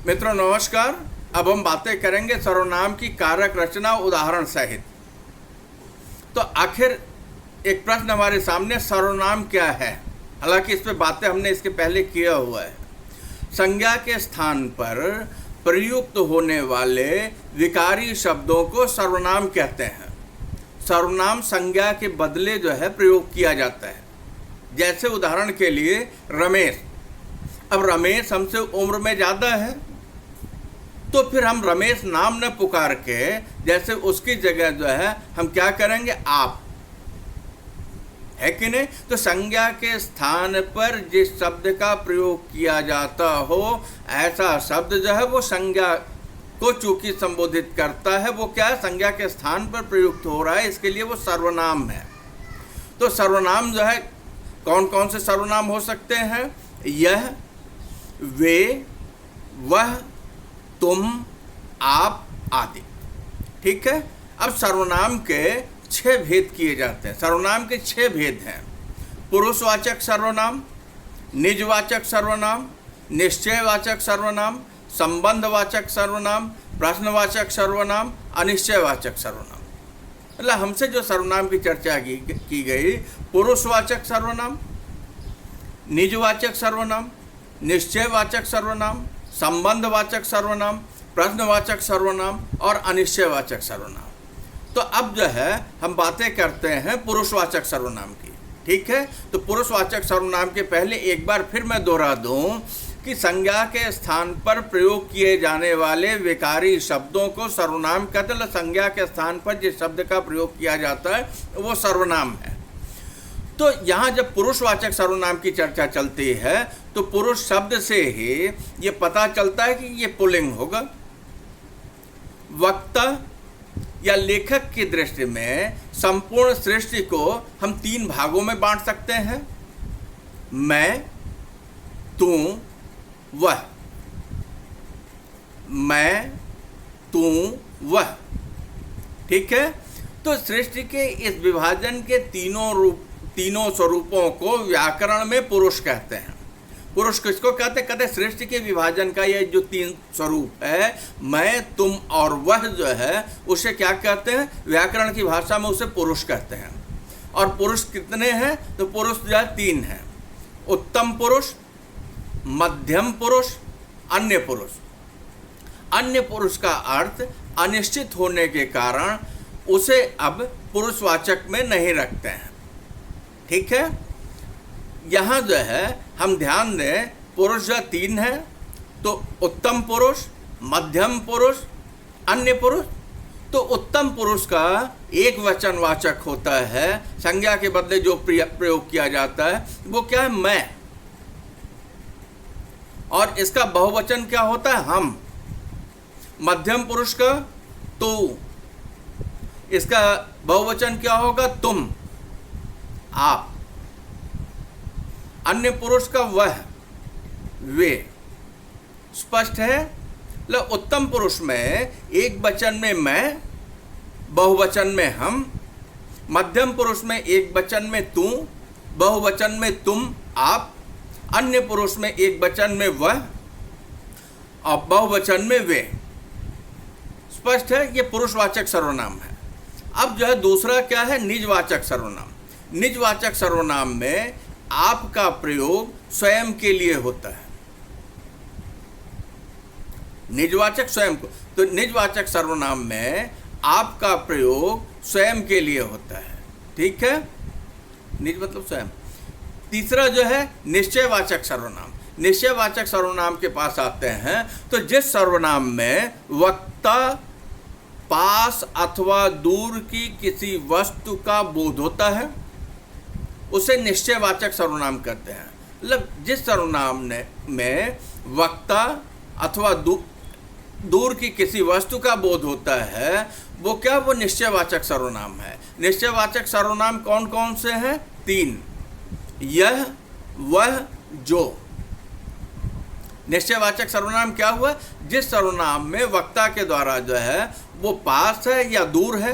मित्रों नमस्कार। अब हम बातें करेंगे सर्वनाम की कारक रचना उदाहरण सहित। तो आखिर एक प्रश्न हमारे सामने, सर्वनाम क्या है? हालांकि इस पे बातें हमने इसके पहले किया हुआ है। संज्ञा के स्थान पर प्रयुक्त होने वाले विकारी शब्दों को सर्वनाम कहते हैं। सर्वनाम संज्ञा के बदले जो है प्रयोग किया जाता है। जैसे उदाहरण के लिए रमेश। अब रमेश हमसे उम्र में ज़्यादा है, तो फिर हम रमेश नाम न पुकार के जैसे उसकी जगह जो है हम क्या करेंगे, आप, है कि नहीं? तो संज्ञा के स्थान पर जिस शब्द का प्रयोग किया जाता हो ऐसा शब्द जो है वो संज्ञा को चूंकि संबोधित करता है, वो क्या है, संज्ञा के स्थान पर प्रयुक्त हो रहा है, इसके लिए वो सर्वनाम है। तो सर्वनाम जो है कौन कौन से सर्वनाम हो सकते हैं? यह, वे, वह, तुम, आप आदि। ठीक है। अब सर्वनाम के 6 भेद किए जाते हैं। सर्वनाम के 6 भेद हैं। पुरुषवाचक सर्वनाम, निजवाचक सर्वनाम, निश्चयवाचक सर्वनाम, संबंधवाचक सर्वनाम, प्रश्नवाचक सर्वनाम, अनिश्चयवाचक सर्वनाम। मतलब हमसे जो सर्वनाम की चर्चा की गई, पुरुषवाचक सर्वनाम, निजवाचक सर्वनाम, निश्चयवाचक सर्वनाम, संबंधवाचक सर्वनाम, प्रश्नवाचक सर्वनाम और अनिश्चयवाचक सर्वनाम। तो अब जो है हम बातें करते हैं पुरुषवाचक सर्वनाम की। ठीक है। तो पुरुषवाचक सर्वनाम के पहले एक बार फिर मैं दोहरा दूं कि संज्ञा के स्थान पर प्रयोग किए जाने वाले विकारी शब्दों को सर्वनाम कहते हैं। संज्ञा के स्थान पर जिस शब्द का प्रयोग किया जाता है वो सर्वनाम है। तो यहाँ जब पुरुषवाचक सर्वनाम की चर्चा चलती है तो पुरुष शब्द से ही ये पता चलता है कि ये पुल्लिंग होगा। वक्ता या लेखक की दृष्टि में संपूर्ण सृष्टि को हम 3 भागों में बांट सकते हैं, मैं, तू, वह। मैं, तू, वह। ठीक है। तो सृष्टि के इस विभाजन के तीनों स्वरूपों को व्याकरण में पुरुष कहते हैं। पुरुष किसको कहते हैं? कहते सृष्टि के विभाजन का ये जो 3 स्वरूप है, मैं, तुम और वह, जो है उसे क्या कहते हैं? व्याकरण की भाषा में उसे पुरुष कहते हैं। और पुरुष कितने हैं? तो पुरुष जो है 3 हैं। उत्तम पुरुष, मध्यम पुरुष, अन्य पुरुष। अन्य पुरुष का अर्थ अनिश्चित होने के कारण उसे अब पुरुषवाचक में नहीं रखते हैं। ठीक है। यहाँ जो है हम ध्यान दें, पुरुष जो 3 है, तो उत्तम पुरुष, मध्यम पुरुष, अन्य पुरुष। तो उत्तम पुरुष का एक वचनवाचक होता है, संज्ञा के बदले जो प्रयोग किया जाता है वो क्या है? मैं। और इसका बहुवचन क्या होता है? हम। मध्यम पुरुष का तू, इसका बहुवचन क्या होगा? तुम, आप। अन्य पुरुष का वह, वे। स्पष्ट है? उत्तम पुरुष में एक वचन में मैं, बहुवचन में हम। मध्यम पुरुष में एक वचन में तू, बहुवचन में तुम, आप। अन्य पुरुष में एक वचन में वह और बहुवचन में वे। स्पष्ट है? ये पुरुषवाचक सर्वनाम है। अब जो है दूसरा क्या है? निजवाचक सर्वनाम। निजवाचक सर्वनाम में आप का प्रयोग स्वयं के लिए होता है। निजवाचक स्वयं को, तो निजवाचक सर्वनाम में आप का प्रयोग स्वयं के लिए होता है। ठीक है। निज मतलब स्वयं। तीसरा जो है निश्चयवाचक सर्वनाम। निश्चयवाचक सर्वनाम के पास आते हैं तो जिस सर्वनाम में वक्ता पास अथवा दूर की किसी वस्तु का बोध होता है उसे निश्चयवाचक सर्वनाम कहते हैं। मतलब जिस सर्वनाम में वक्ता अथवा दूर की किसी वस्तु का बोध होता है वो क्या? वो निश्चयवाचक सर्वनाम है। निश्चयवाचक सर्वनाम कौन कौन से हैं? 3, यह, वह, जो। निश्चयवाचक सर्वनाम क्या हुआ? जिस सर्वनाम में वक्ता के द्वारा जो है वो पास है या दूर है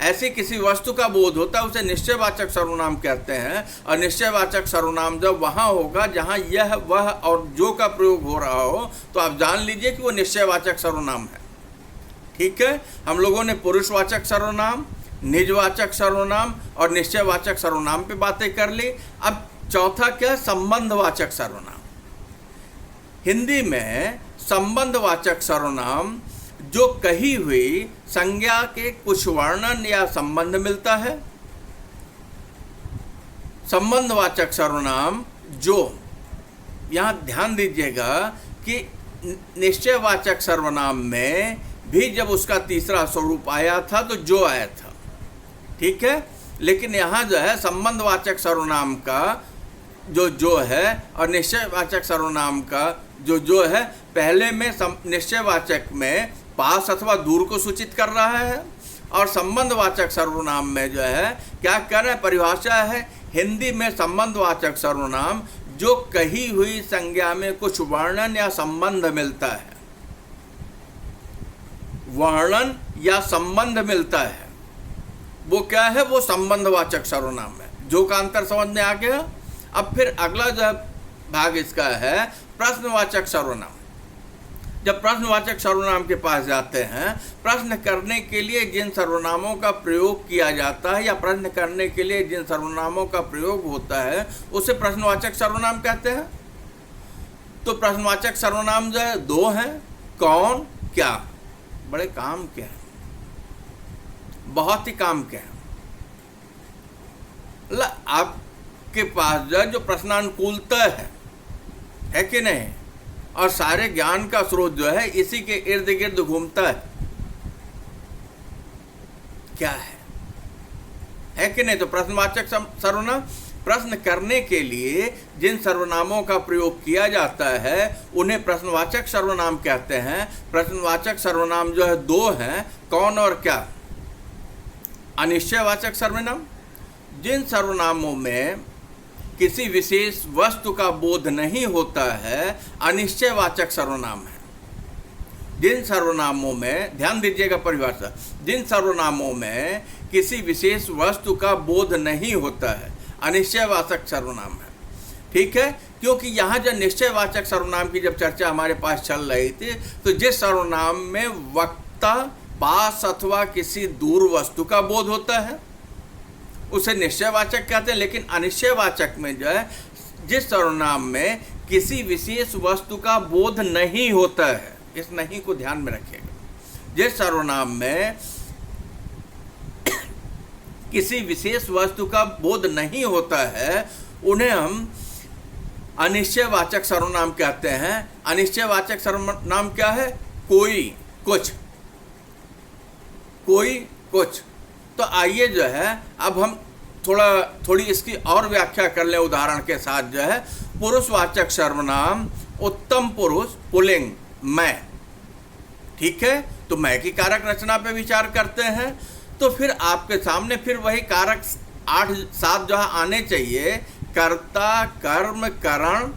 ऐसी किसी वस्तु का बोध होता है उसे निश्चयवाचक सर्वनाम कहते हैं। और निश्चयवाचक सर्वनाम जब वहाँ होगा जहाँ यह वह और जो का प्रयोग हो रहा हो तो आप जान लीजिए कि वो निश्चयवाचक सर्वनाम है। ठीक है, हम लोगों ने पुरुषवाचक सर्वनाम, निजवाचक सर्वनाम और निश्चयवाचक सर्वनाम पे बातें कर ली। अब चौथा क्या? संबंधवाचक सर्वनाम। हिंदी में संबंधवाचक सर्वनाम जो कही हुई संज्ञा के कुछ वर्णन या संबंध मिलता है। संबंधवाचक सर्वनाम जो, यहाँ ध्यान दीजिएगा कि निश्चयवाचक सर्वनाम में भी जब उसका तीसरा स्वरूप आया था तो जो आया था, ठीक है, लेकिन यहाँ जो है संबंधवाचक सर्वनाम का जो है और निश्चयवाचक सर्वनाम का जो है, पहले में निश्चयवाचक में पास अथवा दूर को सूचित कर रहा है और संबंधवाचक सर्वनाम में जो है क्या कर रहा है? परिभाषा है हिंदी में संबंधवाचक सर्वनाम जो कही हुई संज्ञा में कुछ वर्णन या संबंध मिलता है। वर्णन या संबंध मिलता है, वो क्या है? वो संबंधवाचक सर्वनाम है। जो का अंतर समझ में आ गया। अब फिर अगला जो भाग इसका है प्रश्नवाचक सर्वनाम। जब प्रश्नवाचक सर्वनाम के पास जाते हैं, प्रश्न करने के लिए जिन सर्वनामों का प्रयोग किया जाता है या प्रश्न करने के लिए जिन सर्वनामों का प्रयोग होता है उसे प्रश्नवाचक सर्वनाम कहते हैं। तो प्रश्नवाचक सर्वनाम जो है दो हैं, कौन, क्या। बड़े काम के हैं, बहुत ही काम के हैं। आपके पास जो प्रश्नानुकूलता है कि नहीं, और सारे ज्ञान का स्रोत जो है इसी के इर्द गिर्द घूमता है, क्या है कि नहीं। तो प्रश्नवाचक सर्वनाम प्रश्न करने के लिए जिन सर्वनामों का प्रयोग किया जाता है उन्हें प्रश्नवाचक सर्वनाम कहते हैं। प्रश्नवाचक सर्वनाम जो है दो हैं, कौन और क्या। अनिश्चयवाचक सर्वनाम जिन सर्वनामों में किसी विशेष वस्तु का बोध नहीं होता है, अनिश्चयवाचक सर्वनाम है। जिन सर्वनामों में, ध्यान दीजिएगा परिभाषा, जिन सर्वनामों में किसी विशेष वस्तु का बोध नहीं होता है, अनिश्चयवाचक सर्वनाम है। ठीक है, क्योंकि यहाँ जब निश्चयवाचक सर्वनाम की जब चर्चा हमारे पास चल रही थी तो जिस सर्वनाम में वक्ता पास अथवा किसी दूर वस्तु का बोध होता है उसे निश्चयवाचक कहते हैं। लेकिन अनिश्चयवाचक में जो है जिस सर्वनाम में किसी विशेष वस्तु का बोध नहीं होता है, इस नहीं को ध्यान में रखिएगा, जिस सर्वनाम में किसी विशेष वस्तु का बोध नहीं होता है उन्हें हम अनिश्चयवाचक सर्वनाम कहते हैं। अनिश्चयवाचक सर्वनाम क्या है? कोई, कुछ, कोई, कुछ। तो आइए जो है अब हम थोड़ी इसकी और व्याख्या कर लें उदाहरण के साथ। जो है पुरुषवाचक सर्वनाम उत्तम पुरुष, पुल्लिंग, मैं। ठीक है, तो मैं की कारक रचना पे विचार करते हैं तो फिर आपके सामने फिर वही कारक 8-7 जो है आने चाहिए। कर्ता, कर्म, करण,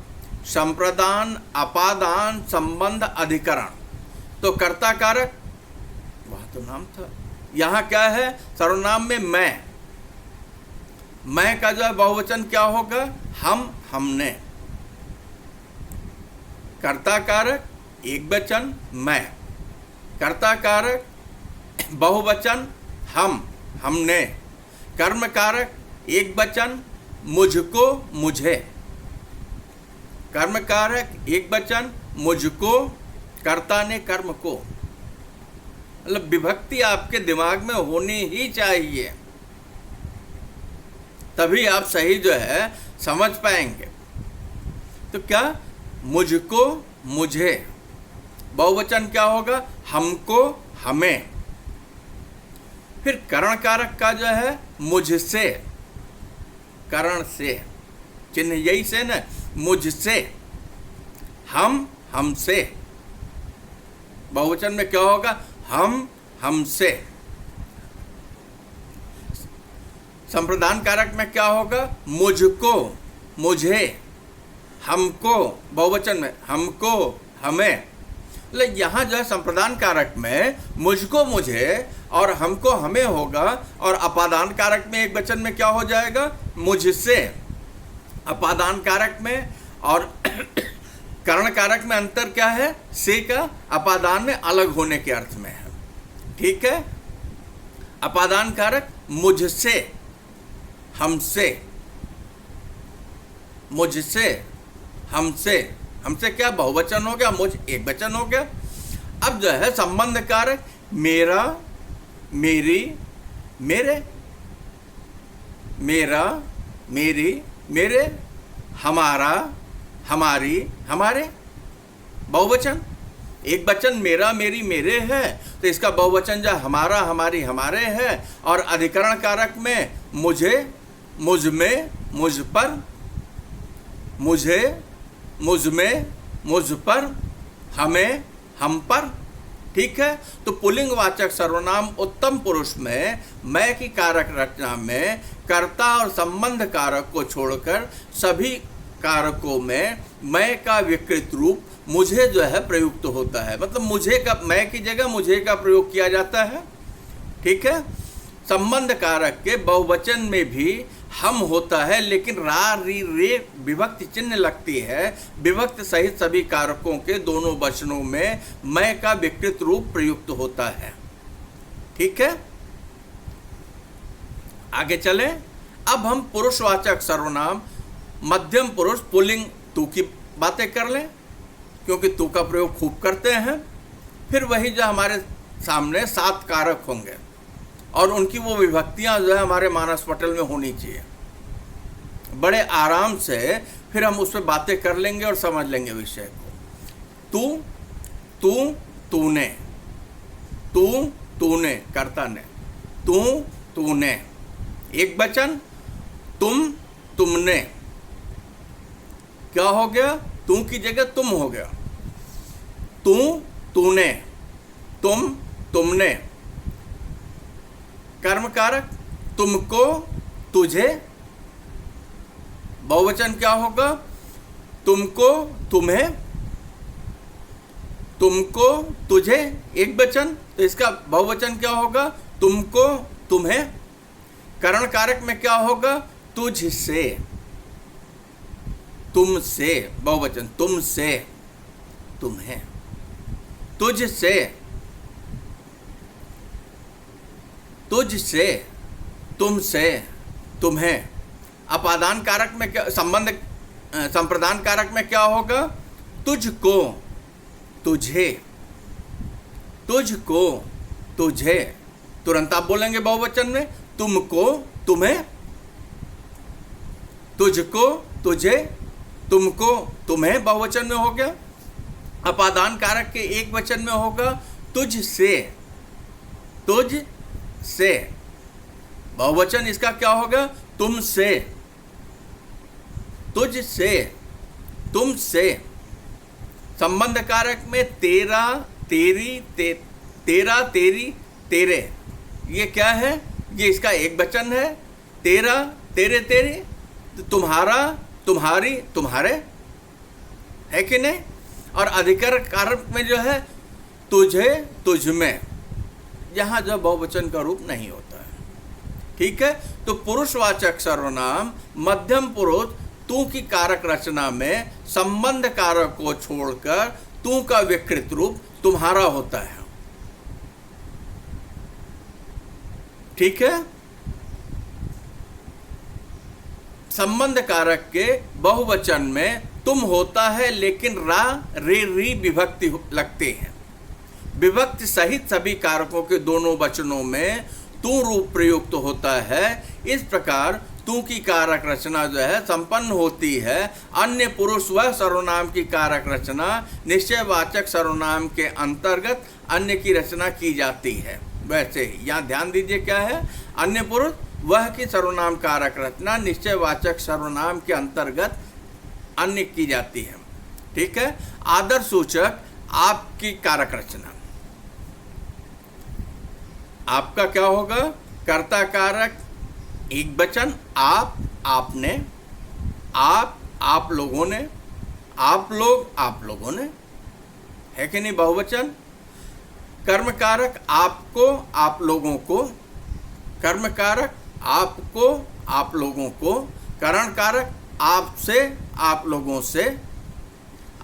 संप्रदान, अपादान, संबंध, अधिकरण। तो कर्ता कारक वह तो नाम था, यहाँ क्या है? सर्वनाम में मैं का जो है बहुवचन क्या होगा? हम, हमने। कर्ता कारक एक वचन मैं, कर्ता कारक बहुवचन हम, हमने। कर्म कारक एक वचन मुझको, मुझे। कर्म कारक एक वचन मुझको, कर्ता ने कर्म को। मतलब विभक्ति आपके दिमाग में होनी ही चाहिए, तभी आप सही जो है समझ पाएंगे। तो क्या? मुझको, मुझे। बहुवचन क्या होगा? हमको, हमें। फिर करण कारक का जो है मुझसे, करण से, चिन्ह यही से ना, मुझसे। हम, हमसे। बहुवचन में क्या होगा? हम, हमसे। संप्रदान कारक में क्या होगा? मुझको, मुझे, हमको। बहुवचन में हमको, हमें। मतलब यहाँ जो है संप्रदान कारक में मुझको मुझे और हमको हमें होगा, और अपादान कारक में एक वचन में क्या हो जाएगा, मुझसे। अपादान कारक में और करण कारक में अंतर क्या है, से का अपादान में अलग होने के अर्थ में है। ठीक है, अपादान कारक मुझसे, हमसे, मुझसे, हमसे, हमसे क्या बहुवचन हो गया, मुझ एक वचन हो गया। अब जो है संबंध कारक मेरा, मेरी, मेरे, मेरा, मेरी, मेरे, हमारा, हमारी, हमारे, बहुवचन। एक वचन मेरा, मेरी, मेरे है तो इसका बहुवचन जो हमारा, हमारी, हमारे है। और अधिकरण कारक में मुझे, मुझ में, मुझ पर, मुझे, मुझ में, मुझ पर, हमें, हम पर। ठीक है, तो पुल्लिंगवाचक सर्वनाम उत्तम पुरुष में मैं की कारक रचना में कर्ता और संबंध कारक को छोड़कर सभी कारकों में मैं का विकृत रूप मुझे जो है प्रयुक्त होता है। मतलब मुझे का, मैं की जगह मुझे का प्रयोग किया जाता है। ठीक है, संबंध कारक के बहुवचन में भी हम होता है, लेकिन रा, री, रे विभक्ति चिन्ह लगती है। विभक्ति सहित सभी कारकों के दोनों वचनों में मैं का विकृत रूप प्रयुक्त होता है। ठीक है, आगे चलें। अब हम पुरुषवाचक सर्वनाम मध्यम पुरुष पुल्लिंग तू की बातें कर लें, क्योंकि तू का प्रयोग खूब करते हैं। फिर वही जो हमारे सामने 7 कारक होंगे और उनकी वो विभक्तियां जो है हमारे मानस पटल में होनी चाहिए। बड़े आराम से फिर हम उस पर बातें कर लेंगे और समझ लेंगे विषय को। तू, तू, तूने, तू, तूने, कर्ता ने, तू, तूने, एक वचन, तुम, तुमने, क्या हो गया, तू की जगह तुम हो गया। तू, तूने, तुम, तुमने, कर्म कारक तुमको, तुझे, बहुवचन क्या होगा, तुमको, तुम्हें, तुमको, तुझे, एक वचन तो इसका बहुवचन क्या होगा, तुमको, तुम्हें। करण कारक में क्या होगा, तुझसे, तुमसे, बहुवचन तुमसे, तुम्हें, तुझसे, तुझसे, तुमसे, तुम्हें। अपादान कारक में क्या, संबंध संप्रदान कारक में क्या होगा, तुझको, तुझे, तुझको, तुझे। तुरंत आप बोलेंगे बहुवचन में, तुमको, तुम्हें, तुझको, तुझे, तुमको, तुम्हें, बहुवचन में हो गया। अपादान कारक के एक वचन में होगा, तुझसे, तुझसे, बहुवचन इसका क्या होगा, तुमसे, तुझसे, तुमसे। संबंध कारक में तेरा, तेरी, तेरा, तेरी, तेरे, ये क्या है, ये इसका एक वचन है। तेरा, तेरे, तेरे, तुम्हारा, तुम्हारी, तुम्हारे, है कि नहीं। और अधिकरण कारक में जो है तुझे, तुझ में, यहाँ जो बहुवचन का रूप नहीं होता है। ठीक है, तो पुरुषवाचक सर्वनाम मध्यम पुरुष तू की कारक रचना में संबंध कारक को छोड़कर तू का विकृत रूप तुम्हारा होता है। ठीक है, संबंध कारक के बहुवचन में तुम होता है, लेकिन रा, रे, री विभक्ति लगते हैं। विभक्ति सहित सभी कारकों के दोनों वचनों में तू रूप प्रयुक्त होता है। इस प्रकार तू की कारक रचना जो है संपन्न होती है। अन्य पुरुष वह सर्वनाम की कारक रचना निश्चयवाचक सर्वनाम के अंतर्गत अन्य की रचना की जाती है। वैसे ही यहाँ ध्यान दीजिए क्या है, अन्य पुरुष वह की सर्वनाम कारक रचना निश्चयवाचक सर्वनाम के अंतर्गत अन्य की जाती है। ठीक है, आदर सूचक आपकी कारक रचना, आपका क्या होगा, कर्ता कारक एक वचन, आप, आपने, आप, आप लोगों ने, आप लोग, आप लोगों ने, है कि नहीं बहुवचन। कर्म कारक आपको, आप लोगों को, कर्म कारक आपको, आप लोगों को, करण कारक आपसे, आप लोगों से,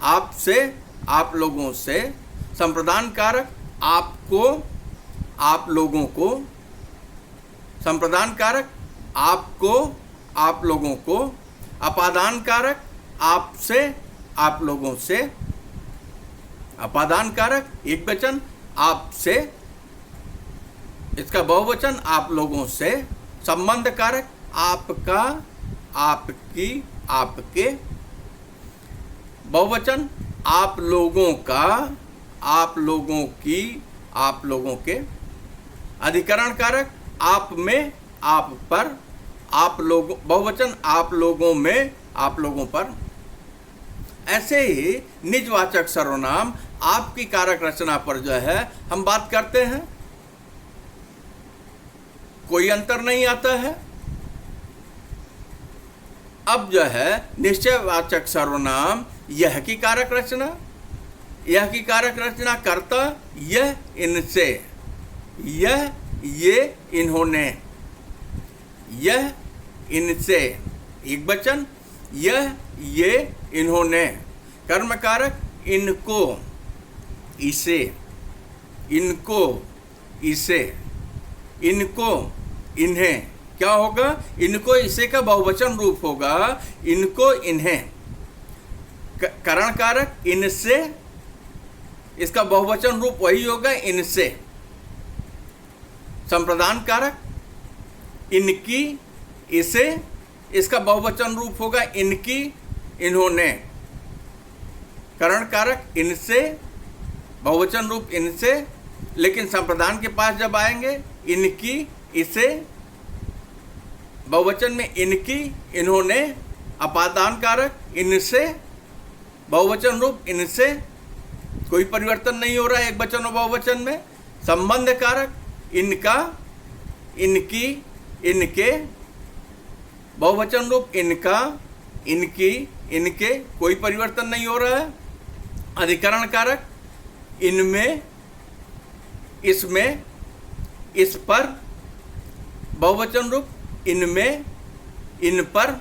आपसे, आप लोगों से, संप्रदान कारक आपको, आप लोगों को, संप्रदान कारक आपको, आप लोगों को, अपादान कारक आपसे, आप लोगों से, अपादान कारक एक वचन आपसे, इसका बहुवचन आप लोगों से, संबंध कारक आपका, आपकी, आपके, बहुवचन आप लोगों का, आप लोगों की, आप लोगों के, अधिकरण कारक आप में, आप पर, आप लोगों, बहुवचन आप लोगों में, आप लोगों पर। ऐसे ही निजवाचक सर्वनाम आपकी कारक रचना पर जो है हम बात करते हैं, कोई अंतर नहीं आता है। अब जो है निश्चयवाचक सर्वनाम यह की कारक रचना, यह की कारक रचना करता यह, इनसे, यह, ये, इन्होंने, यह, इनसे एक वचन, यह, ये, इन्होंने, कर्म कारक इनको, इसे, इनको, इसे, इनको, इन्हें, क्या होगा, इनको इसे का बहुवचन रूप होगा, इनको इन्हें। करण कारक इनसे, इसका बहुवचन रूप वही होगा, इनसे। संप्रदान कारक इनकी, इसे, इसका बहुवचन रूप होगा, इनकी, इन्होंने। करण कारक इनसे, बहुवचन रूप इनसे, लेकिन संप्रदान के पास जब आएंगे इनकी, इसे, बहुवचन में इनकी, इन्होंने, अपादान कारक इनसे, बहुवचन रूप इनसे, कोई परिवर्तन नहीं हो रहा है एक वचन और बहुवचन में। संबंध कारक इनका, इनकी, इनके, बहुवचन रूप इनका, इनकी, इनके, कोई परिवर्तन नहीं हो रहा है। अधिकरण कारक इनमें, इसमें, इस पर, बहुवचन रूप इनमें, इन पर।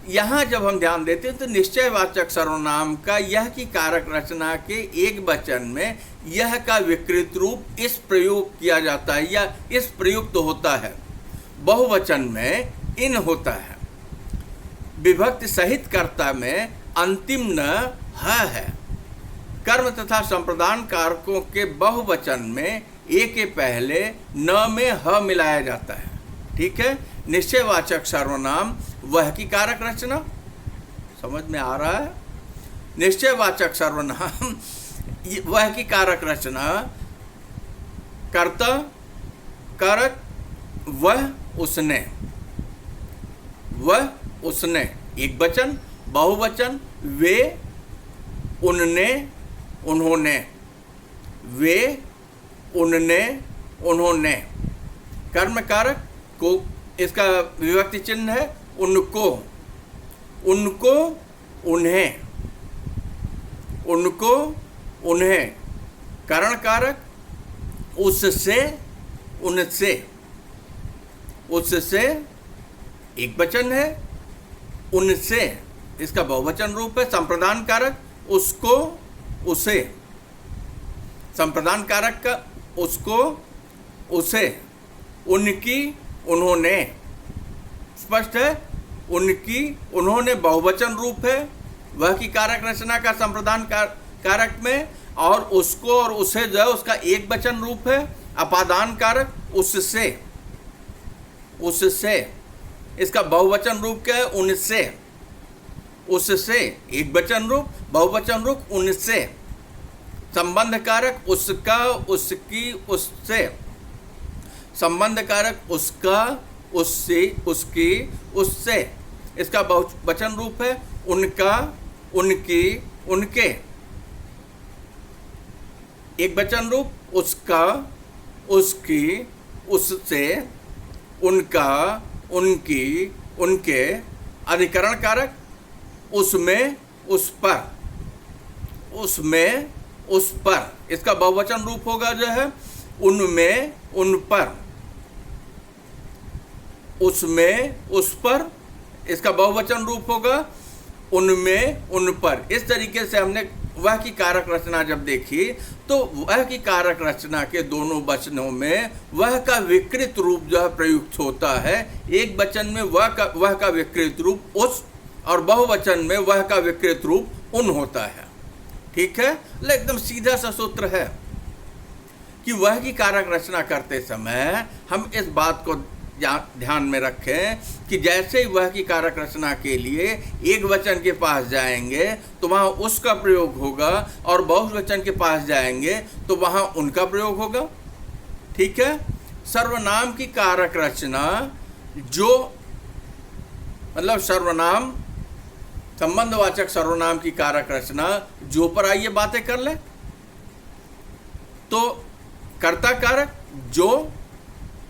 यहाँ जब हम ध्यान देते हैं तो निश्चयवाचक सर्वनाम का यह की कारक रचना के एक वचन में यह का विकृत रूप इस प्रयोग किया जाता है या इस प्रयुक्त होता है, बहुवचन में इन होता है। विभक्ति सहित कर्ता में अंतिम न है। कर्म तथा संप्रदान कारकों के बहुवचन में ए के पहले न में ह मिलाया जाता है। ठीक है। निश्चयवाचक सर्वनाम वह की कारक रचना, समझ में आ रहा है। निश्चयवाचक सर्वनाम वह की कारक रचना, कर्ता, कारक वह, उसने, वह, उसने एक वचन, बहुवचन वे, उनने, उन्होंने, वे, उनने, उन्होंने। कर्म कारक को, इसका विभक्ति चिन्ह है उनको, उनको, उन्हें, उनको, उन्हें। करण कारक उससे, उनसे, उससे एक वचन है, उनसे इसका बहुवचन रूप है। संप्रदान कारक उसको, उसे, संप्रदान कारक का उसको, उसे, उनकी, उन्होंने, स्पष्ट है। उनकी, उन्होंने बहुवचन रूप है वह की कारक रचना का संप्रदान कारक में, और उसको और उसे जो है उसका एक वचन रूप है। अपादान कारक उससे, उससे इसका बहुवचन रूप क्या है, उनसे, उससे एक वचन रूप, बहुवचन रूप उनसे। संबंध कारक उसका, उसकी, उससे, संबंध कारक उसका, उससे, उसकी, उससे इसका बहुवचन रूप है उनका, उनकी, उनके। एक वचन रूप उसका, उसकी, उससे, उनका, उनकी, उनके। अधिकरण कारक उसमें, उस पर, उसमें, उस पर, इसका बहुवचन रूप होगा जो है उनमें, उन पर, उसमें, उस पर, इसका बहुवचन रूप होगा उनमें, उन पर। इस तरीके से हमने वह की कारक रचना जब देखी तो वह की कारक रचना के दोनों वचनों में वह का विकृत रूप जो है प्रयुक्त होता है। एक वचन में वह का विकृत रूप उस, और बहुवचन में वह का विकृत रूप उन होता है। ठीक है, एकदम सीधा सा सूत्र है कि वह की कारक रचना करते समय हम इस बात को ध्यान में रखें कि जैसे ही वह की कारक रचना के लिए एक वचन के पास जाएंगे तो वहाँ उसका प्रयोग होगा, और बहुवचन के पास जाएंगे तो वहाँ उनका प्रयोग होगा। ठीक है, सर्वनाम की कारक रचना जो मतलब सर्वनाम, संबंधवाचक सर्वनाम की कारक रचना जो पर आइए बातें कर ले। तो कर्ता कारक जो,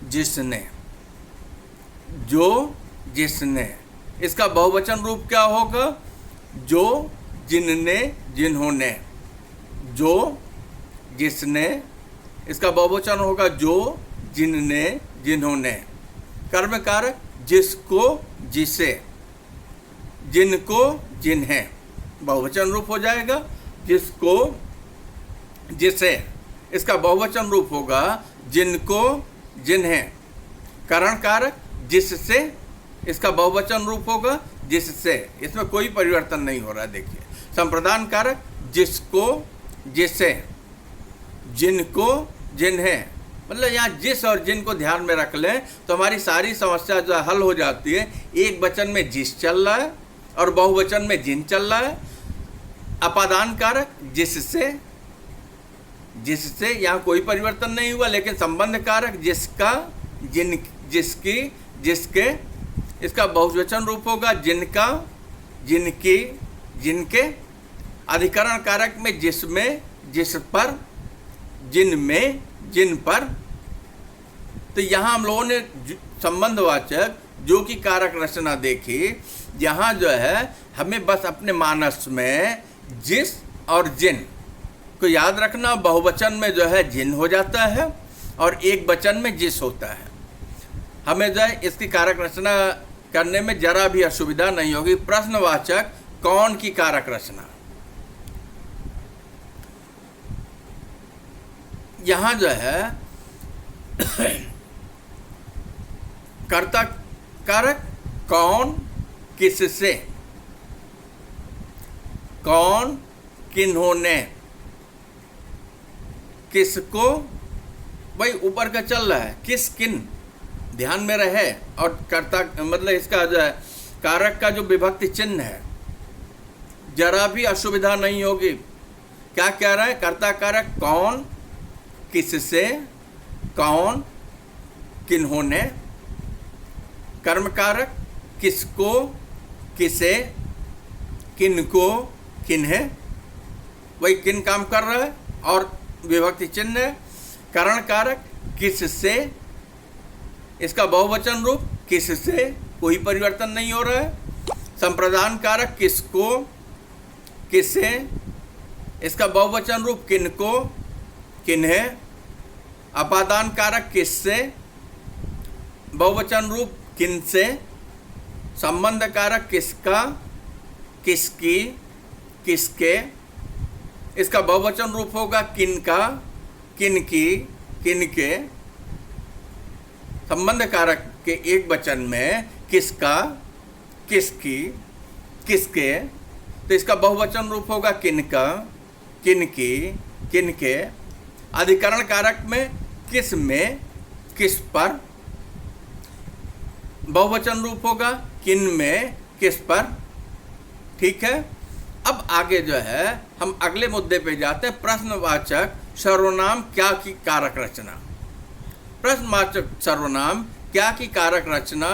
जिसने, जो, जिसने, इसका बहुवचन रूप क्या होगा? जो, जिनने, जिन्होंने। जो, जिसने, इसका बहुवचन होगा जो, जिनने, जिन्होंने। कर्म कारक जिसको, जिसे, जिनको, जिन्हें, बहुवचन रूप हो जाएगा जिसको, जिसे, इसका बहुवचन रूप होगा जिनको, जिन्हें। करण कारक जिससे, इसका बहुवचन रूप होगा जिससे, इसमें कोई परिवर्तन नहीं हो रहा है। देखिए, संप्रदान कारक जिसको, जिसे, जिनको, जिन्हें, मतलब यहाँ जिस और जिन को ध्यान में रख लें तो हमारी सारी समस्या जो हल हो जाती है। एक वचन में जिस चल रहा है और बहुवचन में जिन चल रहा है। अपादान कारक जिससे, जिससे यहाँ कोई परिवर्तन नहीं हुआ, लेकिन संबंध कारक जिसका, जिन, जिसकी, जिसके, इसका बहुवचन रूप होगा जिनका, जिनकी, जिनके। अधिकरण कारक में जिसमें, जिस पर, जिनमें, जिन पर। तो यहाँ हम लोगों ने संबंधवाचक जो की कारक रचना देखी। यहाँ जो है हमें बस अपने मानस में जिस और जिन को याद रखना। बहुवचन में जो है जिन हो जाता है और एक वचन में जिस होता है। हमें जो है इसकी कारक रचना करने में जरा भी असुविधा नहीं होगी। प्रश्नवाचक कौन की कारक रचना, यहाँ जो है कर्ता कारक कौन, किससे, कौन, किन्होंने, किसको, भाई ऊपर का चल रहा है, किस, किन ध्यान में रहे। और कर्ता मतलब इसका जो है कारक का जो विभक्ति चिन्ह है जरा भी असुविधा नहीं होगी। क्या कह रहा है? कर्ता कारक कौन, किससे, कौन, किन्होंने। कर्म कारक किसको, किसे, किनको, किन्हें, वही किन काम कर रहा है और विभक्ति चिन्ह है। करण कारक किससे, इसका बहुवचन रूप किससे, कोई परिवर्तन नहीं हो रहा है। संप्रदान कारक किसको, किसे, इसका बहुवचन रूप किनको, किन्हें। अपादान कारक किससे, बहुवचन रूप किनसे। संबंध कारक किसका, किसकी, किसके, इसका बहुवचन रूप होगा किनका, किनकी, किनके। संबंध कारक के एक वचन में किसका, किसकी, किसके, तो इसका बहुवचन रूप होगा किनका, किनकी, किनके। अधिकरण कारक में किस में, किस पर, बहुवचन रूप होगा किन में, किस पर। ठीक है, अब आगे जो है हम अगले मुद्दे पे जाते हैं। प्रश्नवाचक सर्वनाम क्या की कारक रचना। प्रश्नवाचक सर्वनाम क्या की कारक रचना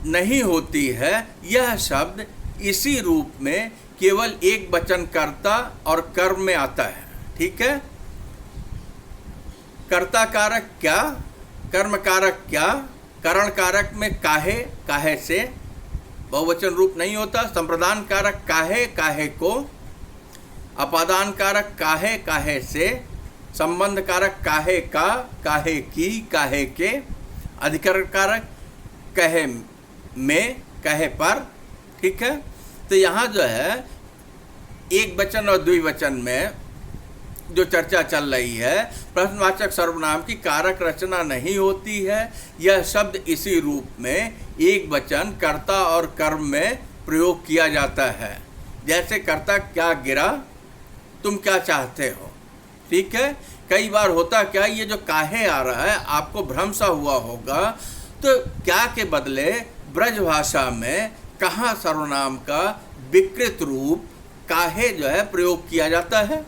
नहीं होती है। यह शब्द इसी रूप में केवल एक वचन कर्ता और कर्म में आता है। ठीक है, कर्ता कारक क्या, कर्म कारक क्या, करण कारक में काहे, काहे से, बहुवचन रूप नहीं होता। संप्रदान कारक काहे, काहे को। अपादान कारक काहे काहे से, संबंध कारक काहे का, काहे की, काहे के, अधिकरण कारक कहे में, कहे पर। ठीक है, तो यहाँ जो है एक वचन और द्विवचन में जो चर्चा चल रही है, प्रश्नवाचक सर्वनाम की कारक रचना नहीं होती है। यह शब्द इसी रूप में एक वचन कर्ता और कर्म में प्रयोग किया जाता है, जैसे कर्ता क्या गिरा, तुम क्या चाहते हो। ठीक है, कई बार होता क्या, ये जो काहे आ रहा है आपको भ्रम सा हुआ होगा, तो क्या के बदले ब्रज भाषा में कहाँ सर्वनाम का विकृत रूप काहे जो है प्रयोग किया जाता है।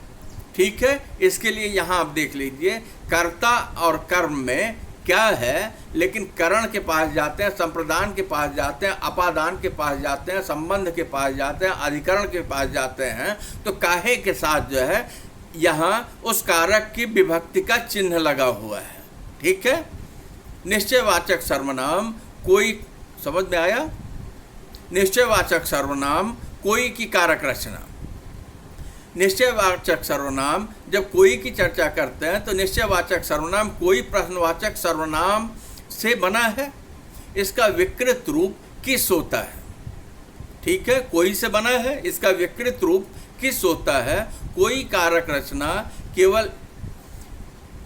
ठीक है, इसके लिए यहाँ आप देख लीजिए, कर्ता और कर्म में क्या है, लेकिन करण के पास जाते हैं, संप्रदान के पास जाते हैं, अपादान के पास जाते हैं, संबंध के पास जाते हैं, अधिकरण के पास जाते हैं, तो काहे के साथ जो है यहाँ उस कारक की विभक्ति का चिन्ह लगा हुआ है। ठीक है, निश्चयवाचक सर्वनाम कोई, समझ में आया, निश्चयवाचक सर्वनाम कोई की कारक रचना। निश्चयवाचक सर्वनाम जब कोई की चर्चा करते हैं तो निश्चयवाचक सर्वनाम कोई प्रश्नवाचक सर्वनाम से बना है, इसका विकृत रूप किस होता है। ठीक है, कोई से बना है, इसका विकृत रूप किस होता है। कोई कारक रचना केवल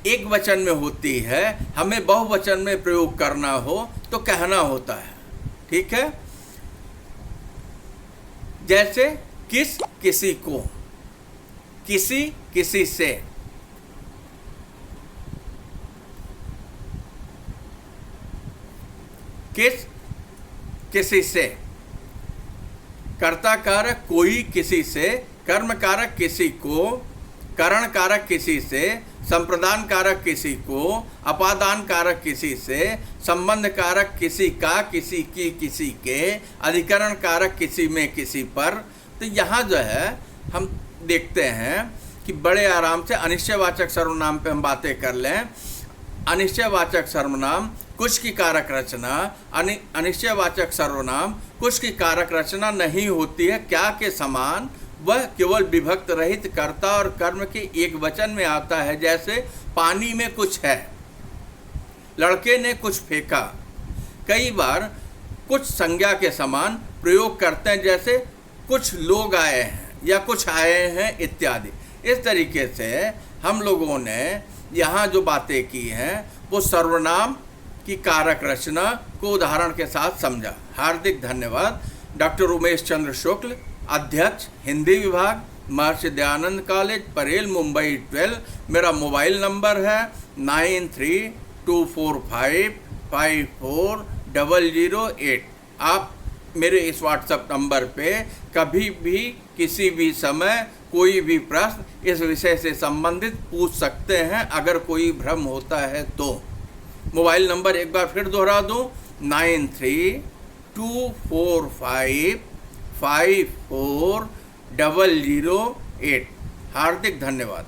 एक वचन में होती है, हमें बहुवचन में प्रयोग करना हो तो कहना होता है। ठीक है, जैसे किस किसी को, किसी किसी से, किस किसी से, कर्ता कारक कोई किसी से, कर्म कारक किसी को, करण कारक किसी से, संप्रदान कारक किसी को, अपादान कारक किसी से, संबंध कारक किसी का, किसी की, किसी के, अधिकरण कारक किसी में, किसी पर। तो यहाँ जो है हम देखते हैं कि बड़े आराम से अनिश्चयवाचक सर्वनाम पे हम बातें कर लें। अनिश्चयवाचक सर्वनाम कुछ की कारक रचना, अनिश्चयवाचक सर्वनाम कुछ की कारक रचना नहीं होती है। क्या के समान, वह केवल विभक्त रहित कर्ता और कर्म के एक वचन में आता है, जैसे पानी में कुछ है, लड़के ने कुछ फेंका। कई बार कुछ संज्ञा के समान प्रयोग करते हैं, जैसे कुछ लोग आए हैं या कुछ आए हैं इत्यादि। इस तरीके से हम लोगों ने यहाँ जो बातें की हैं वो सर्वनाम की कारक रचना को उदाहरण के साथ समझा। हार्दिक धन्यवाद। डॉक्टर उमेश चंद्र शुक्ल, अध्यक्ष हिंदी विभाग, महर्षि दयानंद कॉलेज, परेल, मुंबई 12। मेरा मोबाइल नंबर है 9325454008। आप मेरे इस व्हाट्सएप नंबर पे कभी भी किसी भी समय कोई भी प्रश्न इस विषय से संबंधित पूछ सकते हैं, अगर कोई भ्रम होता है तो। मोबाइल नंबर एक बार फिर दोहरा दूँ, 9324554008। हार्दिक धन्यवाद।